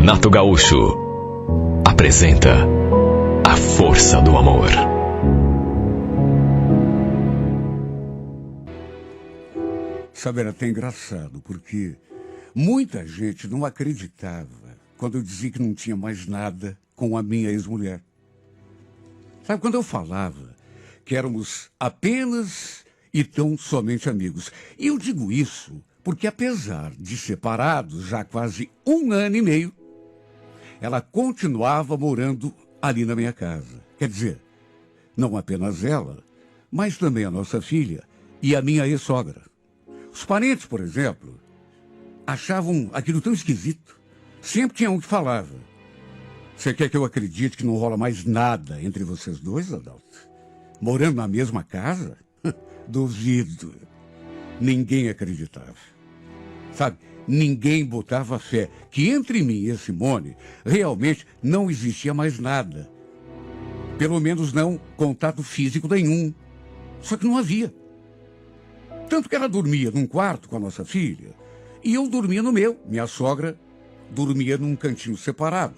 Renato Gaúcho apresenta A Força do Amor. Sabe, era até engraçado, porque muita gente não acreditava quando eu dizia que não tinha mais nada com a minha ex-mulher. Sabe, quando eu falava que éramos apenas e tão somente amigos. E eu digo isso porque, apesar de separados já há quase 1 ano e meio, ela continuava morando ali na minha casa. Quer dizer, não apenas ela, mas também a nossa filha e a minha ex-sogra. Os parentes, por exemplo, achavam aquilo tão esquisito. Sempre tinha um que falava: você quer que eu acredite que não rola mais nada entre vocês dois, Adalto? Morando na mesma casa? Duvido. Ninguém acreditava. Sabe, ninguém botava fé que entre mim e a Simone realmente não existia mais nada. Pelo menos não contato físico nenhum. Só que não havia. Tanto que ela dormia num quarto com a nossa filha e eu dormia no meu. Minha sogra dormia num cantinho separado,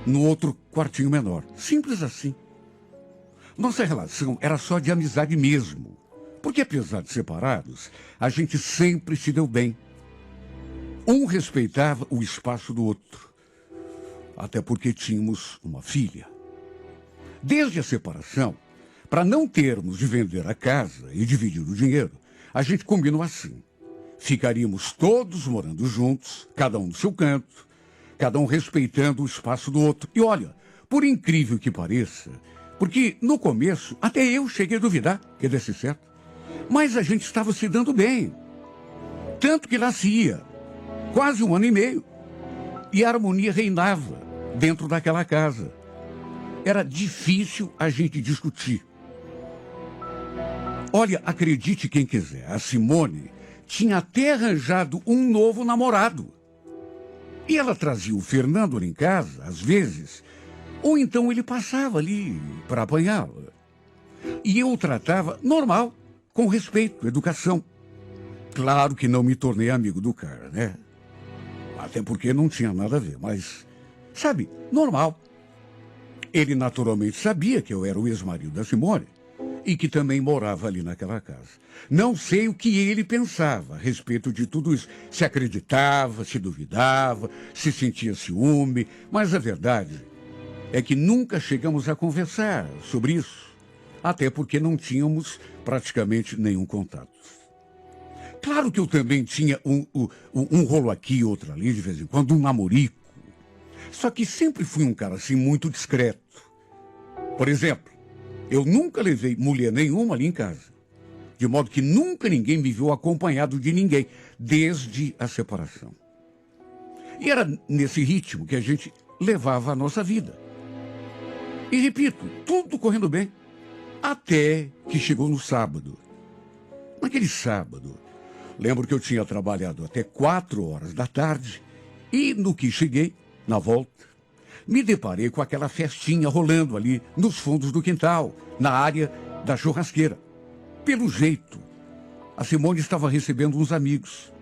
no outro quartinho menor. Simples assim. Nossa relação era só de amizade mesmo. Porque, apesar de separados, a gente sempre se deu bem. Um respeitava o espaço do outro. Até porque tínhamos uma filha. Desde a separação, para não termos de vender a casa e dividir o dinheiro, a gente combinou assim: ficaríamos todos morando juntos, cada um no seu canto, cada um respeitando o espaço do outro. E olha, por incrível que pareça, porque no começo até eu cheguei a duvidar que desse certo, mas a gente estava se dando bem. Tanto que lá se ia quase 1 ano e meio e a harmonia reinava dentro daquela casa. Era difícil a gente discutir. Olha, acredite quem quiser, a Simone tinha até arranjado um novo namorado. E ela trazia o Fernando ali em casa, às vezes, ou então ele passava ali para apanhá-la. E eu o tratava normal, com respeito, educação. Claro que não me tornei amigo do cara, né? Até porque não tinha nada a ver, mas, sabe, normal. Ele naturalmente sabia que eu era o ex-marido da Simone e que também morava ali naquela casa. Não sei o que ele pensava a respeito de tudo isso. Se acreditava, se duvidava, se sentia ciúme, mas a verdade é que nunca chegamos a conversar sobre isso, até porque não tínhamos praticamente nenhum contato. Claro que eu também tinha um rolo aqui, outro ali, de vez em quando, um namorico. Só que sempre fui um cara assim muito discreto. Por exemplo, eu nunca levei mulher nenhuma ali em casa. De modo que nunca ninguém me viu acompanhado de ninguém, desde a separação. E era nesse ritmo que a gente levava a nossa vida. E repito, tudo correndo bem, até que chegou no sábado. Naquele sábado, lembro que eu tinha trabalhado até 4 horas da tarde e no que cheguei, na volta, me deparei com aquela festinha rolando ali nos fundos do quintal, na área da churrasqueira. Pelo jeito, a Simone estava recebendo uns amigos.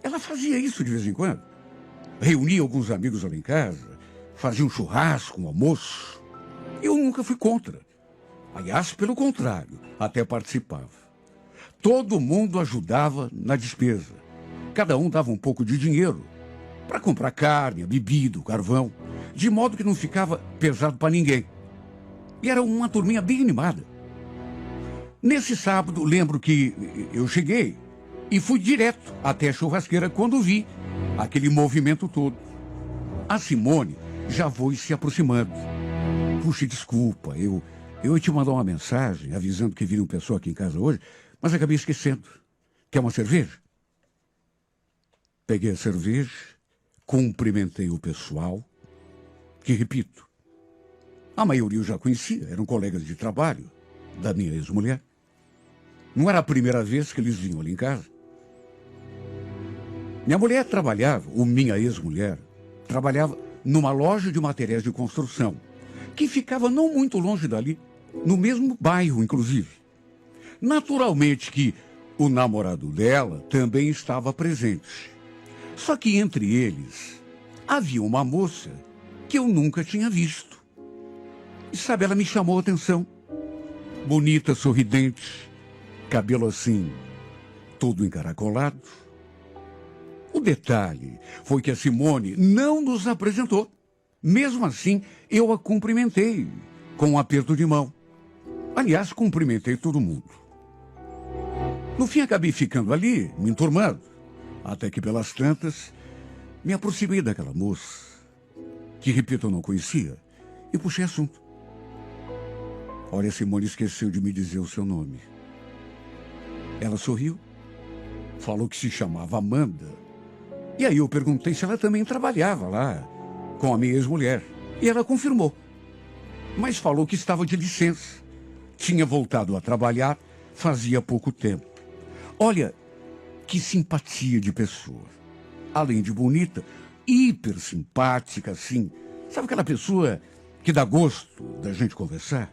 Ela fazia isso de vez em quando. Reunia alguns amigos ali em casa, fazia um churrasco, um almoço. Eu nunca fui contra. Aliás, pelo contrário, até participava. Todo mundo ajudava na despesa. Cada um dava um pouco de dinheiro para comprar carne, a bebida, o carvão, de modo que não ficava pesado para ninguém. E era uma turminha bem animada. Nesse sábado, lembro que eu cheguei e fui direto até a churrasqueira quando vi aquele movimento todo. A Simone já foi se aproximando. Puxa, desculpa, eu ia te mandar uma mensagem avisando que viria uma pessoa aqui em casa hoje, mas acabei esquecendo. Quer uma cerveja? Peguei a cerveja, cumprimentei o pessoal, que, repito, a maioria eu já conhecia, eram colegas de trabalho da minha ex-mulher. Não era a primeira vez que eles vinham ali em casa. Minha mulher trabalhava, ou minha ex-mulher, trabalhava numa loja de materiais de construção, que ficava não muito longe dali, no mesmo bairro, inclusive. Naturalmente que o namorado dela também estava presente. Só que entre eles havia uma moça que eu nunca tinha visto. E sabe, ela me chamou a atenção. Bonita, sorridente, cabelo assim, todo encaracolado. O detalhe foi que a Simone não nos apresentou. Mesmo assim, eu a cumprimentei com um aperto de mão. Aliás, cumprimentei todo mundo. No fim, acabei ficando ali, me enturmando. Até que, pelas tantas, me aproximei daquela moça, que, repito, eu não conhecia, e puxei assunto. Olha, Simone esqueceu de me dizer o seu nome. Ela sorriu, falou que se chamava Amanda. E aí eu perguntei se ela também trabalhava lá com a minha ex-mulher. E ela confirmou. Mas falou que estava de licença. Tinha voltado a trabalhar fazia pouco tempo. Olha, que simpatia de pessoa. Além de bonita, hiper simpática, assim. Sabe aquela pessoa que dá gosto da gente conversar?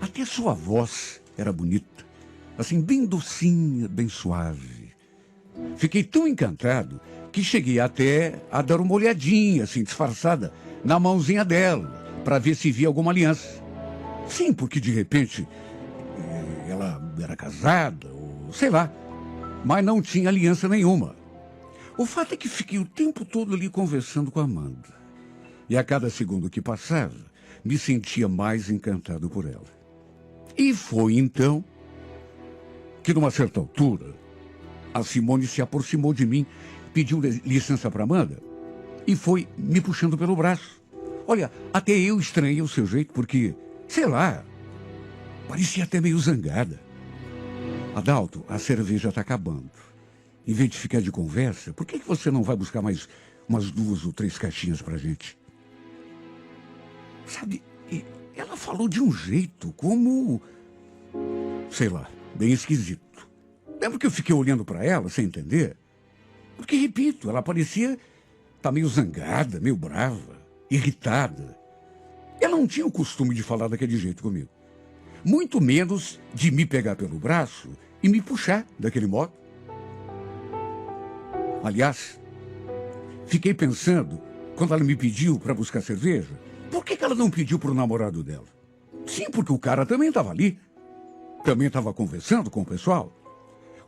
Até sua voz era bonita. Assim, bem docinha, bem suave. Fiquei tão encantado que cheguei até a dar uma olhadinha, assim, disfarçada, na mãozinha dela, para ver se via alguma aliança. Sim, porque de repente ela era casada, ou sei lá, mas não tinha aliança nenhuma. O fato é que fiquei o tempo todo ali conversando com a Amanda. E a cada segundo que passava, me sentia mais encantado por ela. E foi então que, numa certa altura, a Simone se aproximou de mim, pediu licença para Amanda e foi me puxando pelo braço. Olha, até eu estranhei o seu jeito, porque, sei lá, parecia até meio zangada. Adalto, a cerveja está acabando. Em vez de ficar de conversa, por que você não vai buscar mais umas 2 ou 3 caixinhas pra gente? Sabe, ela falou de um jeito como, sei lá, bem esquisito. Lembra que eu fiquei olhando para ela sem entender? Porque, repito, ela parecia estar meio zangada, meio brava, irritada. Ela não tinha o costume de falar daquele jeito comigo. Muito menos de me pegar pelo braço e me puxar daquele modo. Aliás, fiquei pensando, quando ela me pediu para buscar cerveja, por que ela não pediu para o namorado dela? Sim, porque o cara também estava ali. Também estava conversando com o pessoal.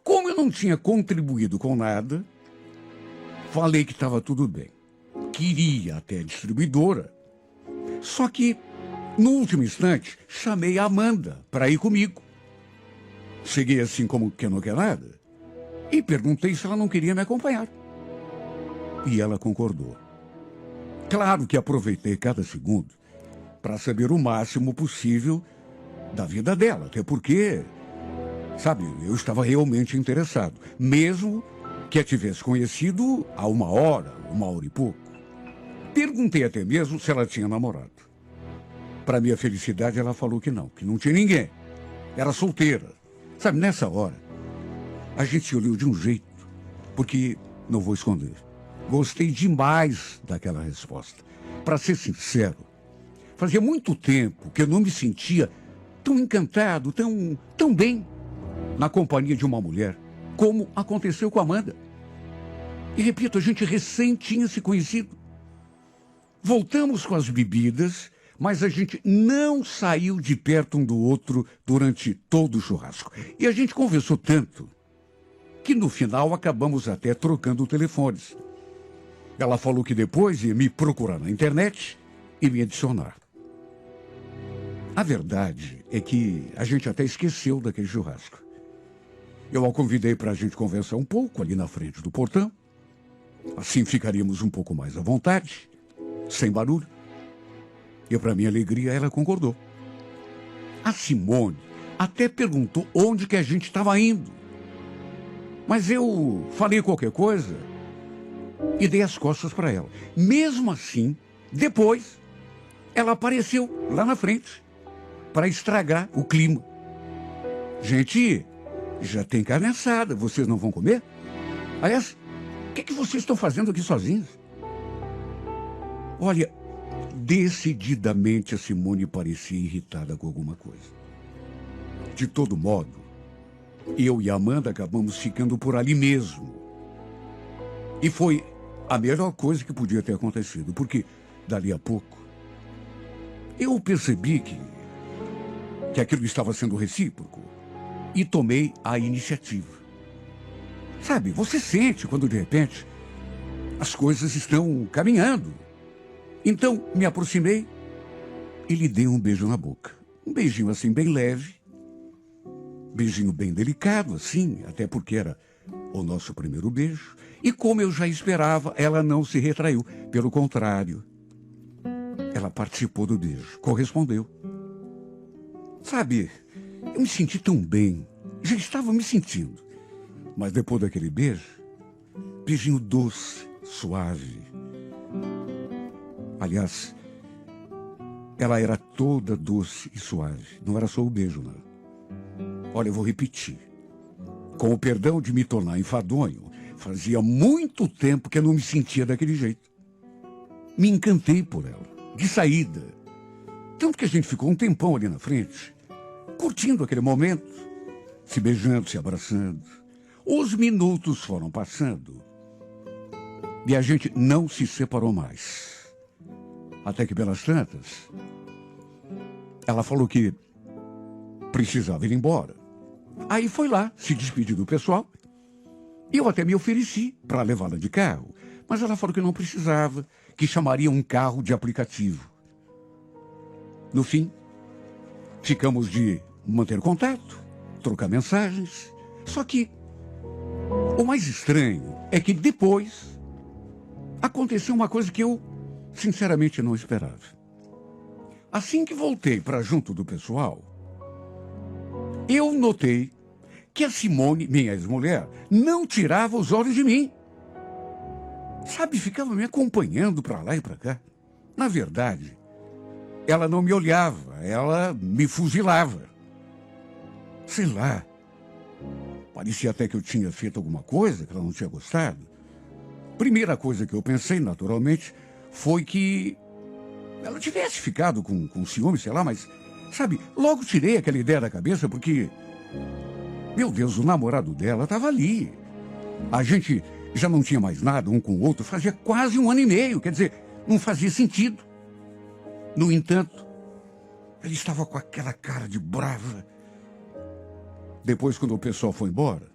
Como eu não tinha contribuído com nada, falei que estava tudo bem. Queria até a distribuidora. Só que, no último instante, chamei a Amanda para ir comigo. Cheguei assim como que não quer nada e perguntei se ela não queria me acompanhar. E ela concordou. Claro que aproveitei cada segundo para saber o máximo possível da vida dela, até porque, sabe, eu estava realmente interessado, mesmo que a tivesse conhecido há 1 hora e pouco. Perguntei até mesmo se ela tinha namorado. Para minha felicidade, ela falou que não tinha ninguém. Era solteira. Sabe, nessa hora, a gente se olhou de um jeito, porque, não vou esconder, gostei demais daquela resposta. Para ser sincero, fazia muito tempo que eu não me sentia tão encantado, tão bem na companhia de uma mulher, como aconteceu com a Amanda. E repito, a gente recém tinha se conhecido. Voltamos com as bebidas, mas a gente não saiu de perto um do outro durante todo o churrasco. E a gente conversou tanto que no final acabamos até trocando telefones. Ela falou que depois ia me procurar na internet e me adicionar. A verdade é que a gente até esqueceu daquele churrasco. Eu a convidei para a gente conversar um pouco ali na frente do portão. Assim ficaríamos um pouco mais à vontade, sem barulho. E para minha alegria, ela concordou. A Simone até perguntou onde que a gente estava indo. Mas eu falei qualquer coisa e dei as costas para ela. Mesmo assim, depois, ela apareceu lá na frente para estragar o clima. Gente, já tem carne assada, vocês não vão comer? Aliás, o que vocês estão fazendo aqui sozinhos? Olha, decididamente a Simone parecia irritada com alguma coisa. De todo modo, eu e a Amanda acabamos ficando por ali mesmo. E foi a melhor coisa que podia ter acontecido, porque dali a pouco eu percebi que aquilo estava sendo recíproco e tomei a iniciativa. Sabe, você sente quando de repente as coisas estão caminhando. Então me aproximei e lhe dei um beijo na boca. Um beijinho assim bem leve, beijinho bem delicado assim, até porque era o nosso primeiro beijo. E como eu já esperava, ela não se retraiu. Pelo contrário, ela participou do beijo, correspondeu. Sabe, eu me senti tão bem, já estava me sentindo. Mas depois daquele beijo, beijinho doce, suave. Aliás, ela era toda doce e suave. Não era só o beijo, não. Olha, eu vou repetir. Com o perdão de me tornar enfadonho, fazia muito tempo que eu não me sentia daquele jeito. Me encantei por ela, de saída. Tanto que a gente ficou um tempão ali na frente, curtindo aquele momento, se beijando, se abraçando. Os minutos foram passando e a gente não se separou mais. Até que, pelas tantas, ela falou que precisava ir embora. Aí foi lá, se despedir do pessoal. E eu até me ofereci para levá-la de carro. Mas ela falou que não precisava, que chamaria um carro de aplicativo. No fim, ficamos de manter contato, trocar mensagens. Só que o mais estranho é que depois aconteceu uma coisa que eu sinceramente não esperava. Assim que voltei para junto do pessoal, eu notei que a Simone, minha ex-mulher, não tirava os olhos de mim. Sabe, ficava me acompanhando para lá e para cá. Na verdade, ela não me olhava, ela me fuzilava. Sei lá, parecia até que eu tinha feito alguma coisa que ela não tinha gostado. Primeira coisa que eu pensei, naturalmente, foi que ela tivesse ficado com ciúme, sei lá, mas, sabe, logo tirei aquela ideia da cabeça porque, meu Deus, o namorado dela estava ali. A gente já não tinha mais nada um com o outro, fazia quase 1 ano e meio, quer dizer, não fazia sentido. No entanto, ele estava com aquela cara de brava. Depois, quando o pessoal foi embora,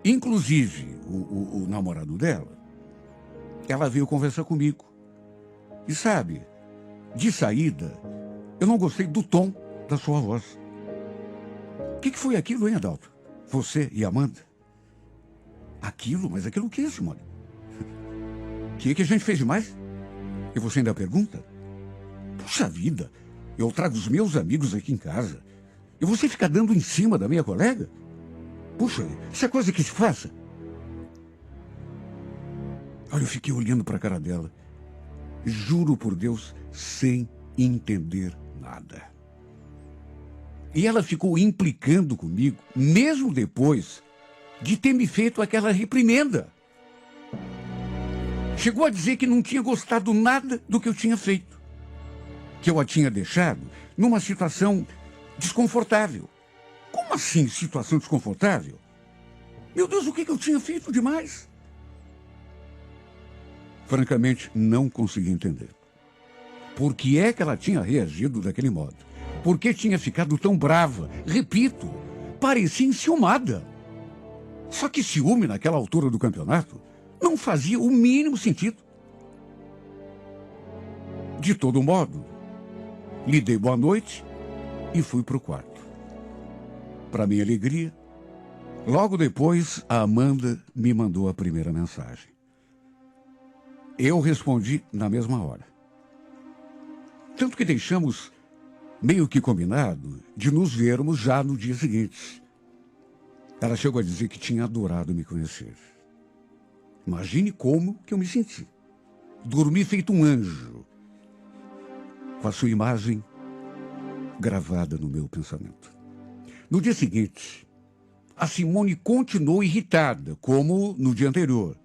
inclusive o namorado dela, ela veio conversar comigo. E sabe, de saída, eu não gostei do tom da sua voz. O que foi aquilo, hein, Adalto? Você e Amanda? Aquilo? Mas aquilo o que, Simone? O que a gente fez demais? E você ainda pergunta? Puxa vida, eu trago os meus amigos aqui em casa e você fica dando em cima da minha colega? Puxa, isso é coisa que se faça? Olha, eu fiquei olhando para a cara dela. Juro por Deus, sem entender nada. E ela ficou implicando comigo, mesmo depois de ter me feito aquela reprimenda. Chegou a dizer que não tinha gostado nada do que eu tinha feito. Que eu a tinha deixado numa situação desconfortável. Como assim, situação desconfortável? Meu Deus, o que eu tinha feito demais? Francamente, não consegui entender. Por que é que ela tinha reagido daquele modo? Por que tinha ficado tão brava? Repito, parecia enciumada. Só que ciúme naquela altura do campeonato não fazia o mínimo sentido. De todo modo, lhe dei boa noite e fui para o quarto. Para minha alegria, logo depois a Amanda me mandou a primeira mensagem. Eu respondi na mesma hora. Tanto que deixamos meio que combinado de nos vermos já no dia seguinte. Ela chegou a dizer que tinha adorado me conhecer. Imagine como que eu me senti. Dormi feito um anjo, com a sua imagem gravada no meu pensamento. No dia seguinte, a Simone continuou irritada, como no dia anterior.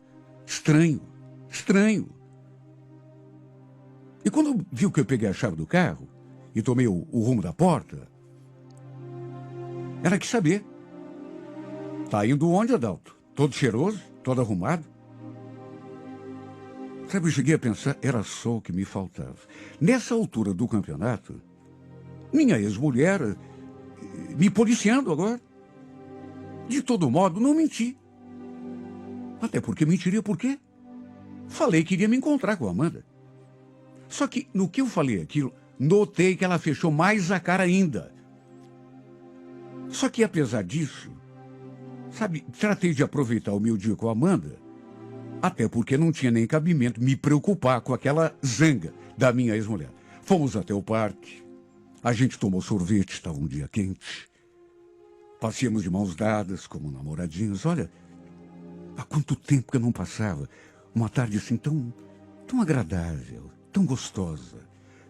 Estranho. E quando viu que eu peguei a chave do carro e tomei o rumo da porta, ela quis saber. Tá indo onde, Adalto? Todo cheiroso? Todo arrumado? Sabe, eu cheguei a pensar, era só o que me faltava. Nessa altura do campeonato, minha ex-mulher me policiando agora. De todo modo, não menti. Até porque mentiria por quê? Falei que iria me encontrar com a Amanda. Só que, no que eu falei aquilo, notei que ela fechou mais a cara ainda. Só que, apesar disso, sabe, tratei de aproveitar o meu dia com a Amanda, até porque não tinha nem cabimento me preocupar com aquela zanga da minha ex-mulher. Fomos até o parque, a gente tomou sorvete, estava um dia quente. Passeamos de mãos dadas, como namoradinhos. Olha, há quanto tempo que eu não passava uma tarde assim tão agradável, tão gostosa.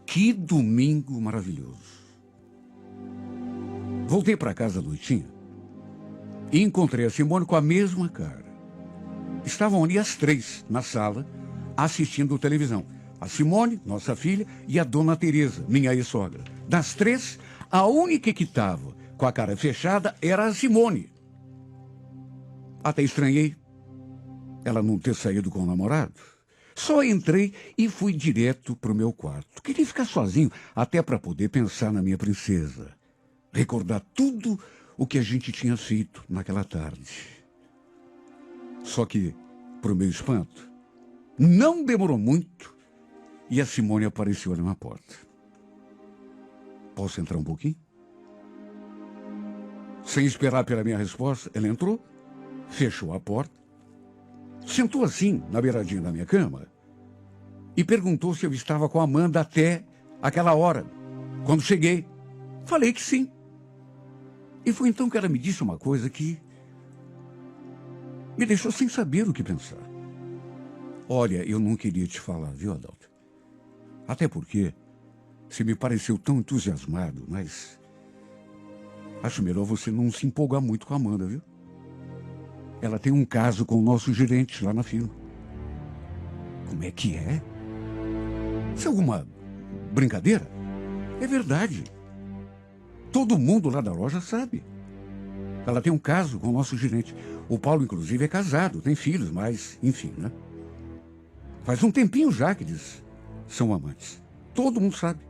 Que domingo maravilhoso. Voltei para casa à noitinha e encontrei a Simone com a mesma cara. Estavam ali as três, na sala, assistindo televisão. A Simone, nossa filha, e a dona Teresa, minha ex-sogra. Das três, a única que estava com a cara fechada era a Simone. Até estranhei ela não ter saído com o namorado. Só entrei e fui direto para o meu quarto. Queria ficar sozinho, até para poder pensar na minha princesa. Recordar tudo o que a gente tinha feito naquela tarde. Só que, para o meu espanto, não demorou muito e a Simone apareceu ali na porta. Posso entrar um pouquinho? Sem esperar pela minha resposta, ela entrou, fechou a porta, sentou assim na beiradinha da minha cama e perguntou se eu estava com a Amanda até aquela hora. Quando cheguei, falei que sim. E foi então que ela me disse uma coisa que me deixou sem saber o que pensar. Olha, eu não queria te falar, viu, Adalto? Até porque você me pareceu tão entusiasmado, mas acho melhor você não se empolgar muito com a Amanda, viu? Ela tem um caso com o nosso gerente lá na firma. Como é que é? Isso é alguma brincadeira? É verdade. Todo mundo lá da loja sabe. Ela tem um caso com o nosso gerente. O Paulo, inclusive, é casado, tem filhos, mas, enfim, né? Faz um tempinho já que eles são amantes. Todo mundo sabe.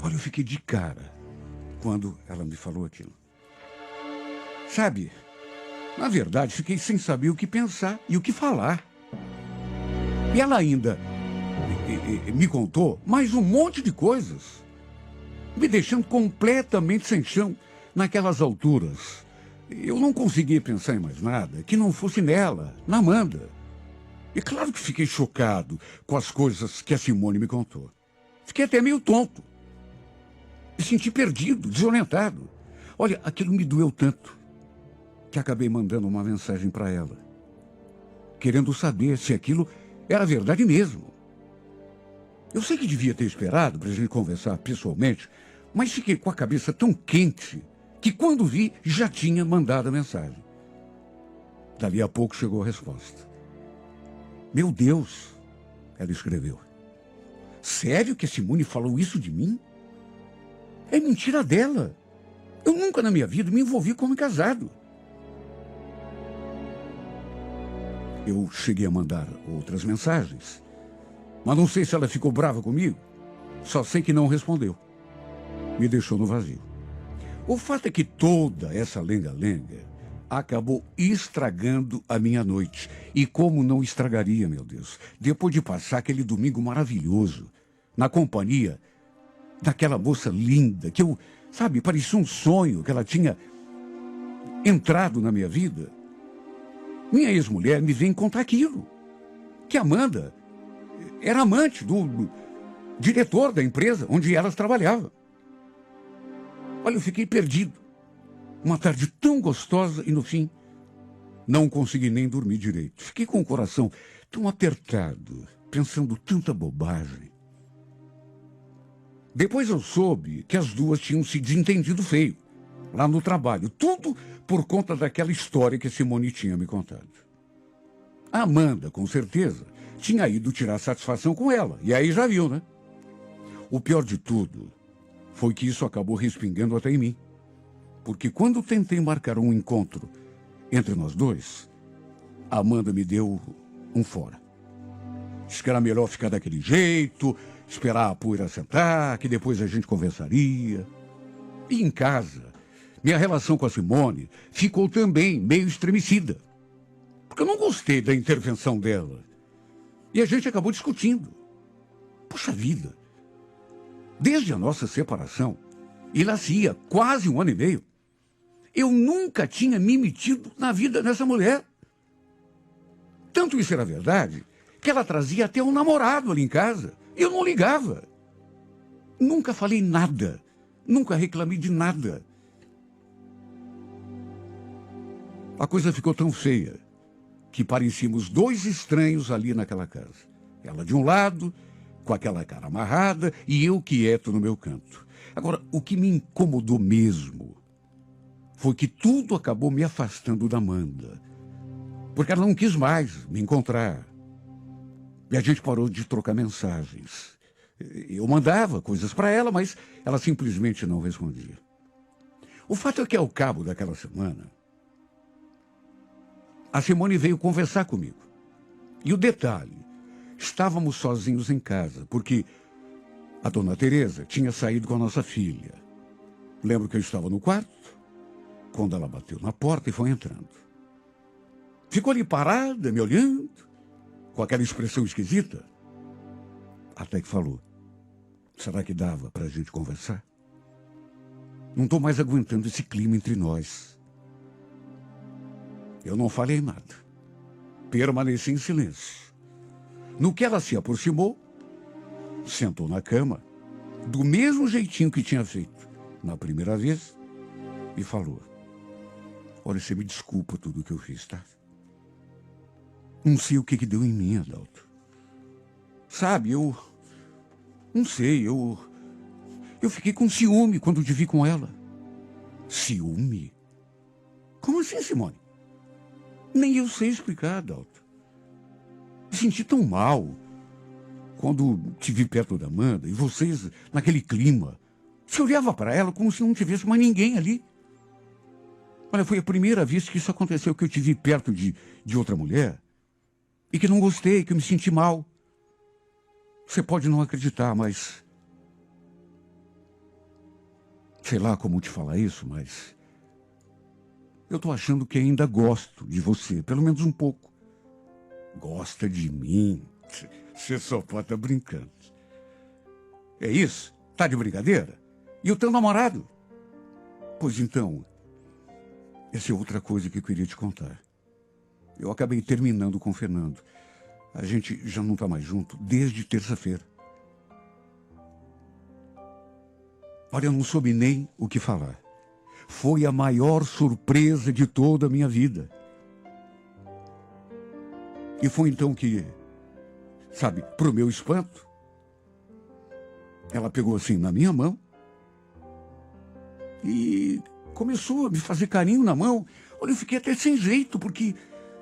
Olha, eu fiquei de cara quando ela me falou aquilo. Sabe, na verdade, fiquei sem saber o que pensar e o que falar. E ela ainda me contou mais um monte de coisas, me deixando completamente sem chão naquelas alturas. Eu não conseguia pensar em mais nada que não fosse nela, na Amanda. E claro que fiquei chocado com as coisas que a Simone me contou. Fiquei até meio tonto. Me senti perdido, desorientado. Olha, aquilo me doeu tanto que acabei mandando uma mensagem para ela, querendo saber se aquilo era verdade mesmo. Eu sei que devia ter esperado para a gente conversar pessoalmente, mas fiquei com a cabeça tão quente que quando vi, já tinha mandado a mensagem. Dali a pouco chegou a resposta. Meu Deus, ela escreveu. Sério que a Simone falou isso de mim? É mentira dela. Eu nunca na minha vida me envolvi como casado. Eu cheguei a mandar outras mensagens, mas não sei se ela ficou brava comigo. Só sei que não respondeu. Me deixou no vazio. O fato é que toda essa lenga-lenga acabou estragando a minha noite. E como não estragaria, meu Deus, depois de passar aquele domingo maravilhoso, na companhia daquela moça linda, que eu, sabe, parecia um sonho que ela tinha entrado na minha vida. Minha ex-mulher me veio contar aquilo, que a Amanda era amante do diretor da empresa onde elas trabalhavam. Olha, eu fiquei perdido. Uma tarde tão gostosa e, no fim, não consegui nem dormir direito. Fiquei com o coração tão apertado, pensando tanta bobagem. Depois eu soube que as duas tinham se desentendido feio, lá no trabalho. Tudo por conta daquela história que a Simone tinha me contado. A Amanda, com certeza, tinha ido tirar satisfação com ela. E aí já viu, né? O pior de tudo foi que isso acabou respingando até em mim. Porque quando tentei marcar um encontro entre nós dois, a Amanda me deu um fora. Disse que era melhor ficar daquele jeito, esperar a poeira sentar, que depois a gente conversaria. E em casa, minha relação com a Simone ficou também meio estremecida. Porque eu não gostei da intervenção dela. E a gente acabou discutindo. Puxa vida, desde a nossa separação, e lá se ia quase 1 ano e meio, eu nunca tinha me metido na vida dessa mulher. Tanto isso era verdade, que ela trazia até um namorado ali em casa. E eu não ligava. Nunca falei nada. Nunca reclamei de nada. A coisa ficou tão feia que parecíamos 2 estranhos ali naquela casa. Ela de um lado, com aquela cara amarrada, e eu quieto no meu canto. Agora, o que me incomodou mesmo foi que tudo acabou me afastando da Amanda. Porque ela não quis mais me encontrar. E a gente parou de trocar mensagens. Eu mandava coisas para ela, mas ela simplesmente não respondia. O fato é que, ao cabo daquela semana, a Simone veio conversar comigo. E o detalhe, estávamos sozinhos em casa, porque a dona Teresa tinha saído com a nossa filha. Lembro que eu estava no quarto, quando ela bateu na porta e foi entrando. Ficou ali parada, me olhando, com aquela expressão esquisita, até que falou: será que dava para a gente conversar? Não estou mais aguentando esse clima entre nós. Eu não falei nada. Permaneci em silêncio. No que ela se aproximou, sentou na cama, do mesmo jeitinho que tinha feito na primeira vez, e falou: olha, você me desculpa tudo o que eu fiz, tá? Não sei o que deu em mim, Adalto. Sabe, eu não sei, eu fiquei com ciúme quando te vi com ela. Ciúme? Como assim, Simone? Nem eu sei explicar, Adalto. Me senti tão mal quando te vi perto da Amanda e vocês naquele clima. Você olhava para ela como se não tivesse mais ninguém ali. Olha, foi a primeira vez que isso aconteceu, que eu te vi perto de outra mulher e que não gostei, que eu me senti mal. Você pode não acreditar, mas... sei lá como te falar isso, mas... eu tô achando que ainda gosto de você, pelo menos um pouco. Gosta de mim? Você só pode estar brincando. É isso? Tá de brincadeira? E o teu namorado? Pois então, essa é outra coisa que eu queria te contar. Eu acabei terminando com o Fernando. A gente já não tá mais junto desde terça-feira. Olha, eu não soube nem o que falar. Foi a maior surpresa de toda a minha vida. E foi então que, sabe, pro meu espanto, ela pegou assim na minha mão e começou a me fazer carinho na mão. Olha, eu fiquei até sem jeito, porque,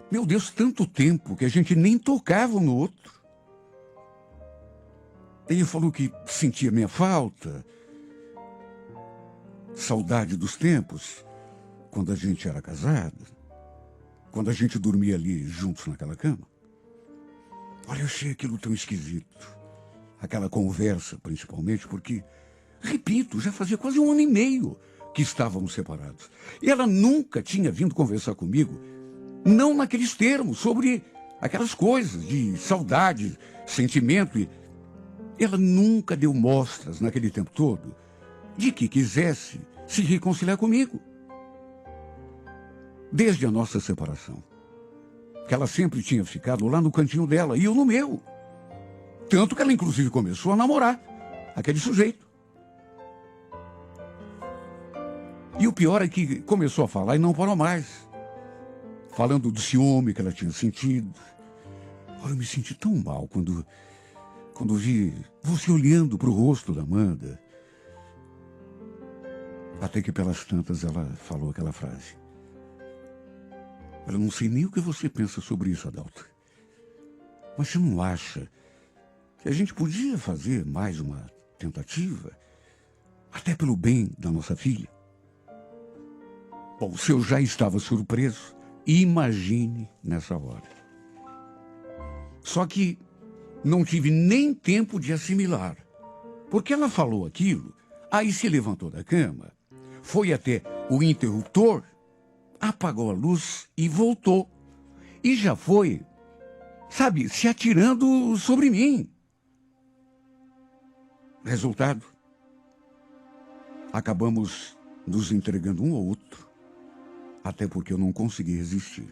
meu Deus, tanto tempo que a gente nem tocava um no outro. Ele falou que sentia minha falta, saudade dos tempos, quando a gente era casado, quando a gente dormia ali juntos naquela cama. Olha, eu achei aquilo tão esquisito. Aquela conversa, principalmente, porque, repito, já fazia quase 1 ano e meio que estávamos separados. E ela nunca tinha vindo conversar comigo, não naqueles termos, sobre aquelas coisas de saudade, sentimento. E ela nunca deu mostras naquele tempo todo de que quisesse se reconciliar comigo. Desde a nossa separação, que ela sempre tinha ficado lá no cantinho dela e eu no meu. Tanto que ela inclusive começou a namorar aquele sujeito. E o pior é que começou a falar e não parou mais. Falando do ciúme que ela tinha sentido. Olha, eu me senti tão mal quando vi você olhando para o rosto da Amanda. Até que pelas tantas ela falou aquela frase: eu não sei nem o que você pensa sobre isso, Adalto, mas você não acha que a gente podia fazer mais uma tentativa, até pelo bem da nossa filha? Bom, se eu já estava surpreso, imagine nessa hora. Só que não tive nem tempo de assimilar. Porque ela falou aquilo, aí se levantou da cama, foi até o interruptor, apagou a luz e voltou. E já foi, sabe, se atirando sobre mim. Resultado, acabamos nos entregando um ao outro, até porque eu não consegui resistir.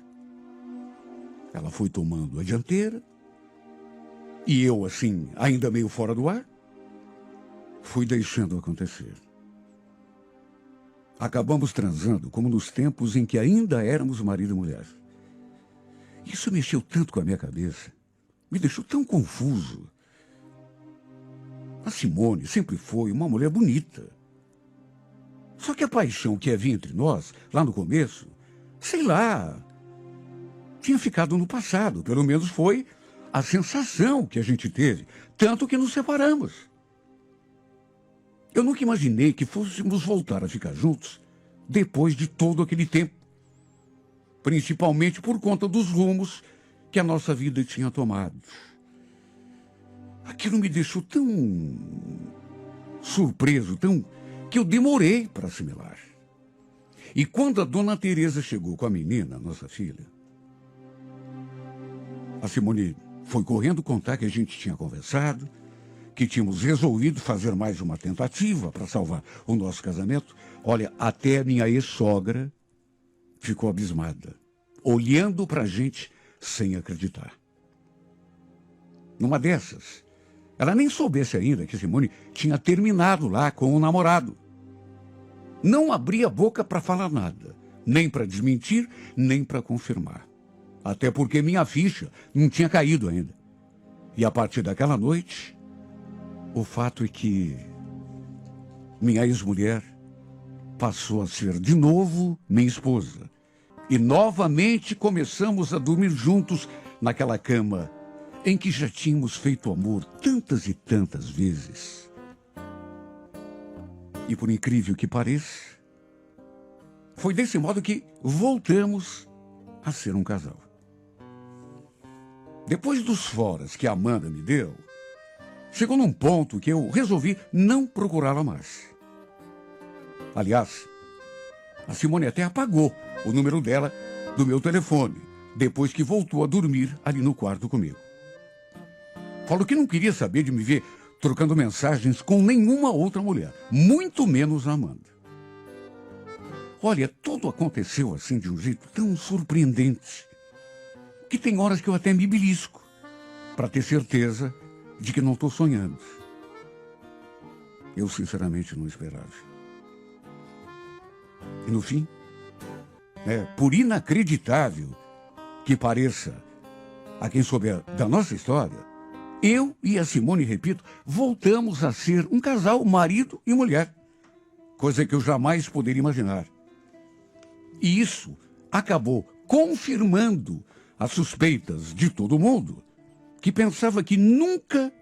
Ela foi tomando a dianteira, e eu, assim, ainda meio fora do ar, fui deixando acontecer. Acabamos transando como nos tempos em que ainda éramos marido e mulher. Isso mexeu tanto com a minha cabeça, me deixou tão confuso. A Simone sempre foi uma mulher bonita. Só que a paixão que havia entre nós, lá no começo, sei lá, tinha ficado no passado. Pelo menos foi a sensação que a gente teve, tanto que nos separamos. Eu nunca imaginei que fôssemos voltar a ficar juntos depois de todo aquele tempo. Principalmente por conta dos rumos que a nossa vida tinha tomado. Aquilo me deixou tão surpreso, que eu demorei para assimilar. E quando a dona Teresa chegou com a menina, nossa filha, a Simone foi correndo contar que a gente tinha conversado, que tínhamos resolvido fazer mais uma tentativa para salvar o nosso casamento. Olha, até a minha ex-sogra ficou abismada, olhando para a gente sem acreditar. Numa dessas, ela nem soubesse ainda que Simone tinha terminado lá com o namorado. Não abria a boca para falar nada, nem para desmentir, nem para confirmar. Até porque minha ficha não tinha caído ainda. E a partir daquela noite, o fato é que minha ex-mulher passou a ser de novo minha esposa. E novamente começamos a dormir juntos naquela cama em que já tínhamos feito amor tantas e tantas vezes. E por incrível que pareça, foi desse modo que voltamos a ser um casal. Depois dos foras que a Amanda me deu, chegou num ponto que eu resolvi não procurá-la mais. Aliás, a Simone até apagou o número dela do meu telefone, depois que voltou a dormir ali no quarto comigo. Falou que não queria saber de me ver trocando mensagens com nenhuma outra mulher, muito menos a Amanda. Olha, tudo aconteceu assim de um jeito tão surpreendente, que tem horas que eu até me belisco, para ter certeza de que não estou sonhando. Eu sinceramente não esperava. E no fim, por inacreditável que pareça a quem souber da nossa história, eu e a Simone, repito, voltamos a ser um casal, marido e mulher. Coisa que eu jamais poderia imaginar. E isso acabou confirmando as suspeitas de todo mundo, que pensava que nunca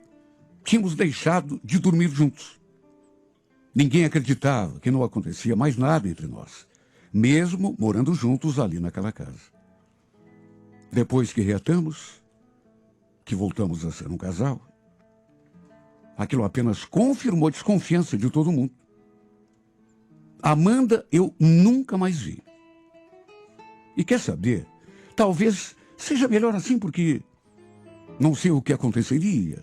tínhamos deixado de dormir juntos. Ninguém acreditava que não acontecia mais nada entre nós, mesmo morando juntos ali naquela casa. Depois que reatamos, que voltamos a ser um casal, aquilo apenas confirmou a desconfiança de todo mundo. Amanda eu nunca mais vi. E quer saber? Talvez seja melhor assim, porque não sei o que aconteceria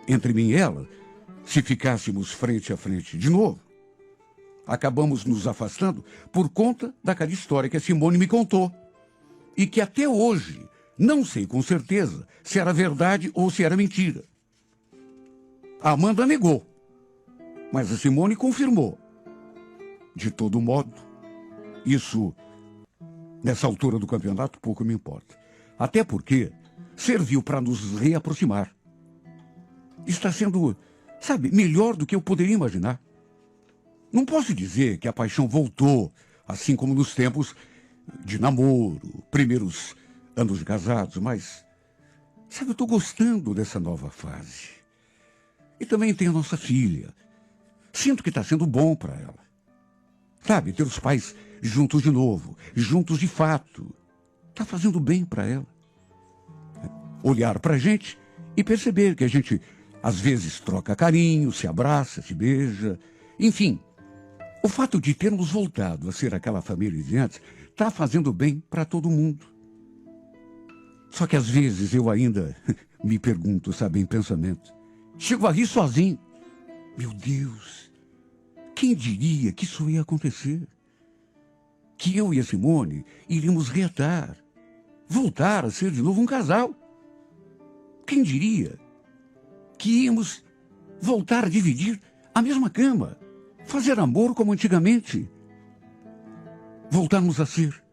entre mim e ela se ficássemos frente a frente de novo. Acabamos nos afastando por conta daquela história que a Simone me contou e que até hoje não sei com certeza se era verdade ou se era mentira. A Amanda negou, mas a Simone confirmou. De todo modo, isso, nessa altura do campeonato, pouco me importa. Até porque serviu para nos reaproximar. Está sendo, sabe, melhor do que eu poderia imaginar. Não posso dizer que a paixão voltou, assim como nos tempos de namoro, primeiros anos de casados, mas, sabe, eu estou gostando dessa nova fase. E também tem a nossa filha. Sinto que está sendo bom para ela. Sabe, ter os pais juntos de novo, juntos de fato, está fazendo bem para ela. olhar para a gente e perceber que a gente, às vezes, troca carinho, se abraça, se beija. Enfim, o fato de termos voltado a ser aquela família de antes está fazendo bem para todo mundo. Só que às vezes eu ainda me pergunto, sabe, em pensamento. Chego a rir sozinho. Meu Deus, quem diria que isso ia acontecer? Que eu e a Simone iríamos reatar, voltar a ser de novo um casal. Quem diria que íamos voltar a dividir a mesma cama, fazer amor como antigamente, voltarmos a ser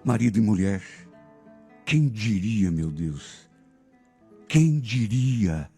marido e mulher. Quem diria, meu Deus? Quem diria?